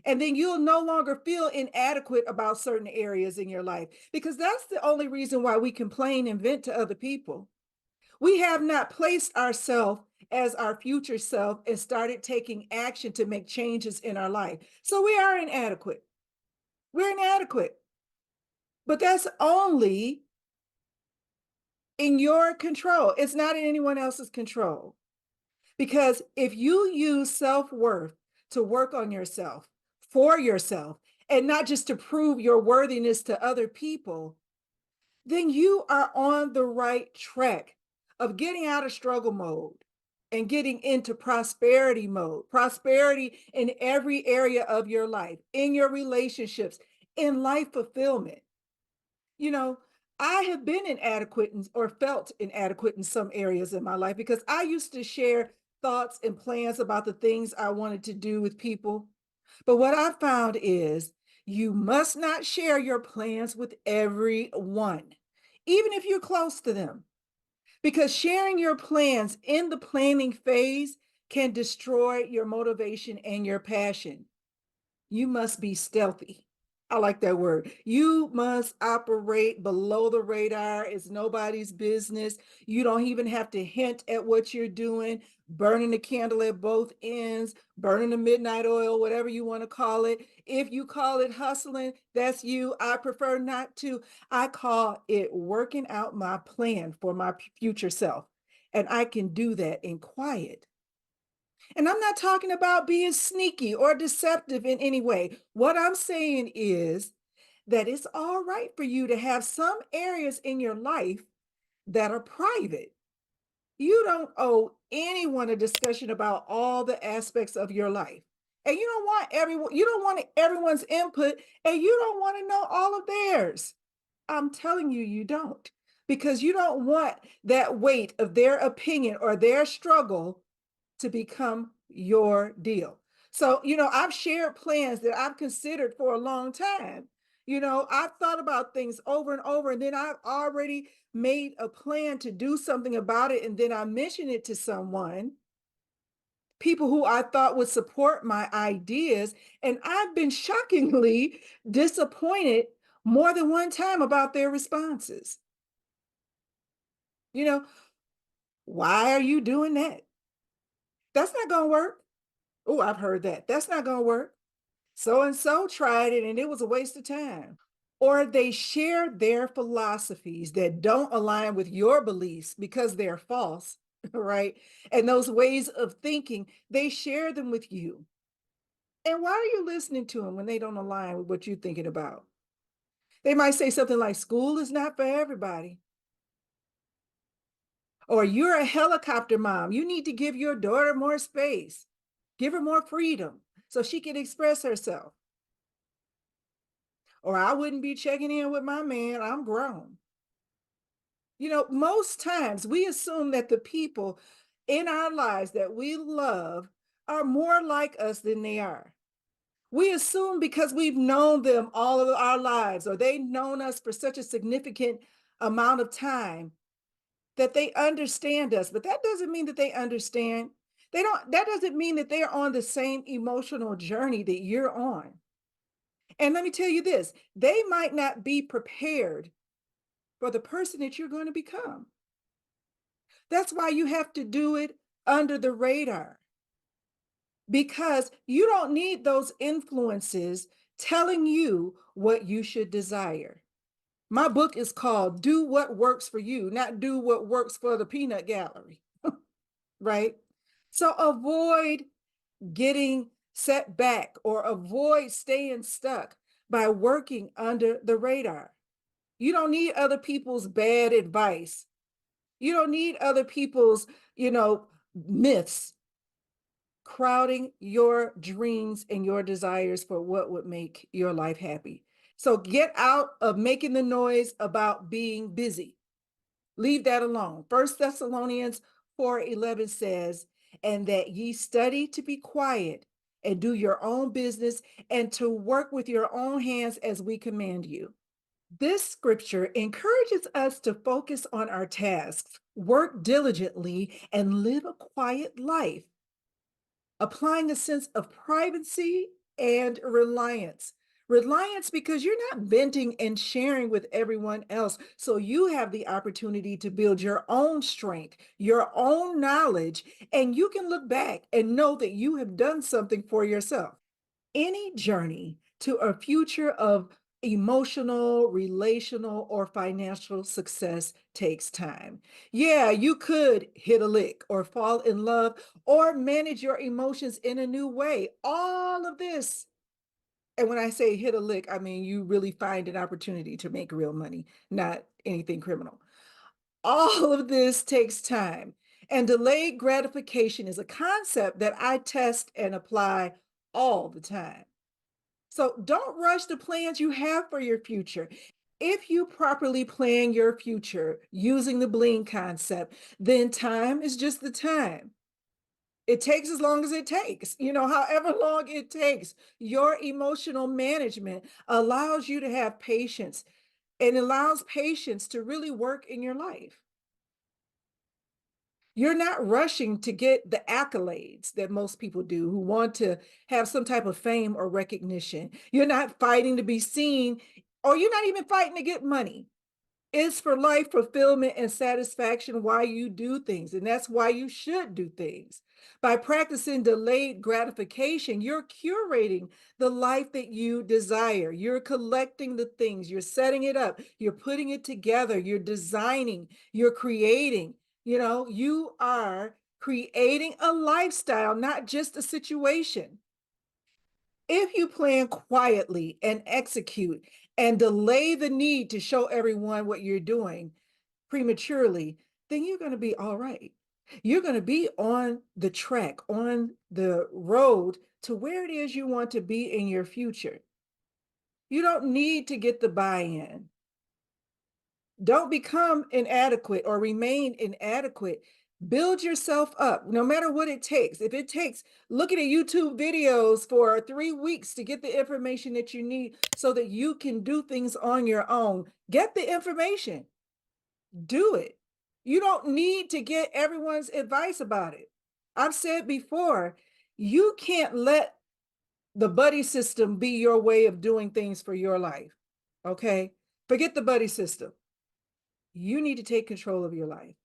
And then you'll no longer feel inadequate about certain areas in your life, because that's the only reason why we complain and vent to other people. We have not placed ourselves as our future self and started taking action to make changes in our life. So we are inadequate. We're inadequate. But that's only in your control. It's not in anyone else's control. Because if you use self-worth to work on yourself, for yourself, and not just to prove your worthiness to other people, then you are on the right track of getting out of struggle mode and getting into prosperity mode. Prosperity in every area of your life, in your relationships, in life fulfillment. You know, I have been inadequate or felt inadequate in some areas in my life, because I used to share thoughts and plans about the things I wanted to do with people. But what I found is you must not share your plans with everyone, even if you're close to them, because sharing your plans in the planning phase can destroy your motivation and your passion. You must be stealthy. I like that word. You must operate below the radar. It's nobody's business. You don't even have to hint at what you're doing, burning the candle at both ends, burning the midnight oil, whatever you want to call it. If you call it hustling, that's you. I prefer not to. I call it working out my plan for my future self. And I can do that in quiet. And I'm not talking about being sneaky or deceptive in any way. What I'm saying is that it's all right for you to have some areas in your life that are private. You don't owe anyone a discussion about all the aspects of your life. And you don't want everyone's input, and you don't want to know all of theirs. I'm telling you, you don't, because you don't want that weight of their opinion or their struggle to become your deal. So, I've shared plans that I've considered for a long time. I've thought about things over and over, and then I've already made a plan to do something about it. And then I mention it to someone, people who I thought would support my ideas. And I've been shockingly disappointed more than one time about their responses. You know, why are you doing that? That's not going to work. Oh, I've heard that. That's not going to work. So and so tried it and it was a waste of time. Or they share their philosophies that don't align with your beliefs because they're false, right? And those ways of thinking, they share them with you. And why are you listening to them when they don't align with what you're thinking about? They might say something like, school is not for everybody. Or you're a helicopter mom. You need to give your daughter more space, give her more freedom so she can express herself. Or I wouldn't be checking in with my man. I'm grown. Most times we assume that the people in our lives that we love are more like us than they are. We assume because we've known them all of our lives, or they've known us for such a significant amount of time, that they understand us. But that doesn't mean that they understand. That doesn't mean that they're on the same emotional journey that you're on. And let me tell you this, they might not be prepared for the person that you're going to become. That's why you have to do it under the radar, because you don't need those influences telling you what you should desire. My book is called Do What Works for You, not Do What Works for the Peanut Gallery, right? So avoid getting set back or avoid staying stuck by working under the radar. You don't need other people's bad advice. You don't need other people's, myths crowding your dreams and your desires for what would make your life happy. So get out of making the noise about being busy. Leave that alone. 1 Thessalonians 4:11 says, and that ye study to be quiet and do your own business and to work with your own hands as we command you. This scripture encourages us to focus on our tasks, work diligently, and live a quiet life, applying a sense of privacy and reliance. Reliance because you're not venting and sharing with everyone else. So you have the opportunity to build your own strength, your own knowledge, and you can look back and know that you have done something for yourself. Any journey to a future of emotional, relational, or financial success takes time. Yeah, you could hit a lick or fall in love or manage your emotions in a new way. All of this. And when I say hit a lick, I mean you really find an opportunity to make real money, not anything criminal. All of this takes time. And delayed gratification is a concept that I test and apply all the time. So don't rush the plans you have for your future. If you properly plan your future using the bling concept, then time is just the time. It takes as long as it takes, however long it takes. Your emotional management allows you to have patience and allows patience to really work in your life. You're not rushing to get the accolades that most people do who want to have some type of fame or recognition. You're not fighting to be seen, or you're not even fighting to get money. It's for life fulfillment and satisfaction why you do things. And that's why you should do things. By practicing delayed gratification, you're curating the life that you desire. You're collecting the things, you're setting it up, you're putting it together, you're designing, you're creating. You are creating a lifestyle, not just a situation. If you plan quietly and execute and delay the need to show everyone what you're doing prematurely, then you're going to be all right. You're going to be on the track, on the road to where it is you want to be in your future. You don't need to get the buy-in. Don't become inadequate or remain inadequate. Build yourself up, no matter what it takes. If it takes looking at YouTube videos for 3 weeks to get the information that you need so that you can do things on your own, get the information, do it. You don't need to get everyone's advice about it. I've said before, you can't let the buddy system be your way of doing things for your life. Okay? Forget the buddy system. You need to take control of your life.